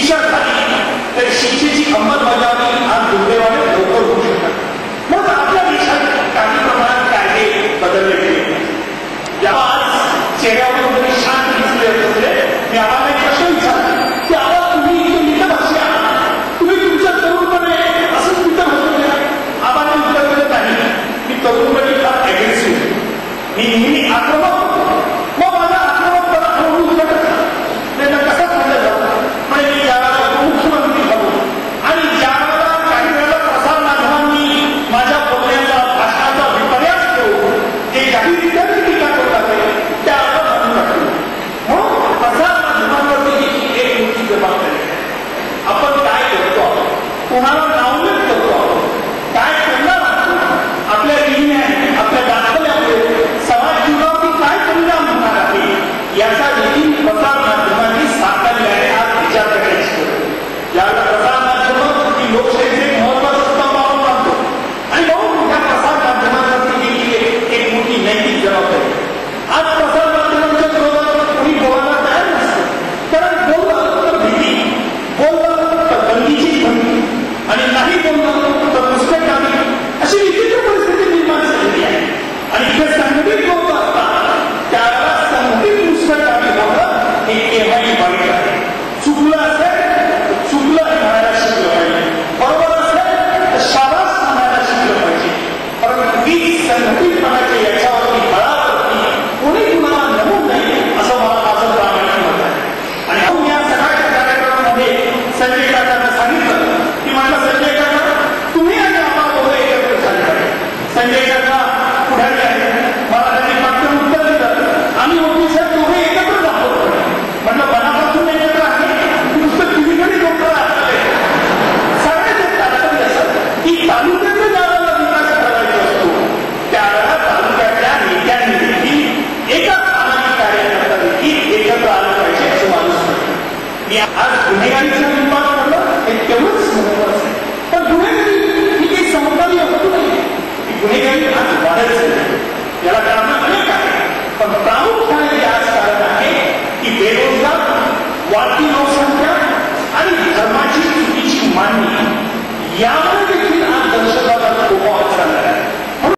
शिक्षा झाली तर शिक्षेची अंमलबजावणी आज दुर्दैवाने लवकर होऊ शकतात। मग आपल्या देशात काही प्रमाणात कायदे बदलले गेले। जेव्हा आज चेहऱ्यावर वगैरे शांत दिसले असले मी आम्हाला एक प्रश्न विचारला की आवाज तुम्ही इथे मित्र भाषा तुम्ही तुमच्या तरुणपणे असंच मित्र होतो आम्हाला उत्तर दिलं नाही। मी तरुणपणे फार अग्रेसिव्ह मी नेहमी आक्रमक होतो। मग माझा आक्रमकपणा हळूहळू नाही कसं म्हणलं जातं म्हणजे मी ज्यावेळेला उपमुख्यमंत्री झालो आणि ज्यावेळेला काही वेळेला प्रसार माध्यमांनी माझ्या बोलण्याचा भाषणाचा विपर्यास करून जे जाहीररित्या टीका करतात त्यावेळेला म्हणून टाकतो। म्हणून प्रसार माध्यमांवरती एक मोठी जबाबदारी आपण काय करतो कोणाला नावलेट करतो काय करणार आपल्या लिहिण्याने आपल्या दाखवल्यामुळे समाज जीवनावरती काय परिणाम होणार आहे याचा देखील प्रसार माध्यमांनी साकारल्याने आज विचार करायची गरज। ज्यावेळेला प्रसार माध्यम ही लोकशाहीचे एक महत्वाचं स्तंभ आपण मानतो आणि म्हणून या प्रसार माध्यमांवरती देखील एक मोठी नैतिक जबाबदारी। आज प्रसार माध्यमांच्या विरोधात कोणी बोलायला तयार नसतं कारण बोललं तर भीती बोललं तर बंदीची भीती आणि नाही बोललं तर पुस्तकामी अशी विचित्र परिस्थिती निर्माण झालेली आहे। आणि इथे संघटित लोक असतात त्याला संघटित पुस्तकामी होणं हे केव्हाही वाईट आहे। चुकलं असेल चुकलं म्हणायला शिकलं पाहिजे बरोबर असेल तर शाबास म्हणायला शिकलं पाहिजे परंतु वीज संघटितपणाच्या याच्यावरती बळावरती कोणी कुणाला नमूद नाही असं मला माझं प्रामाणिक मत आहे। आणि आपण या सगळ्या कार्यक्रमामध्ये संजय काकांना सांगितलं की म्हटलं संजय काका तुम्ही आणि आम्हाला दोघं एकत्र झाले पाहिजे। संजय काका पुढारी आहे मला त्यांनी फक्त उत्तर दिलं आम्ही ओबीसी दोघे एकत्र जातो म्हटलं मनापासून एकत्र आहे नुसतं तुम्हीकडे डोक्टर असले सगळ्याच तात्पर्य असं की तालुक्याच्या ज्यावेळेला विकास करायचा असतो त्यावेळेला तालुक्यातल्या नेत्यांनी देखील एका सामाजिक कार्यकर्ता देखील एकत्र आलं पाहिजे असं माणूस म्हणतो। मी आज गुन्हेगारीचं निर्माण करलं हे तेवढंच महत्वाचं आहे पण गुन्हेगारी ही काही समकालीन होतो नाही गुन्हेगारी आज वाढत झाली याला कारण अनेक आहे पण प्रामुख्याने आज कारण आहे की बेरोजगार वाढती लोकसंख्या आणि धर्माची चुकीची मांडणी यामुळे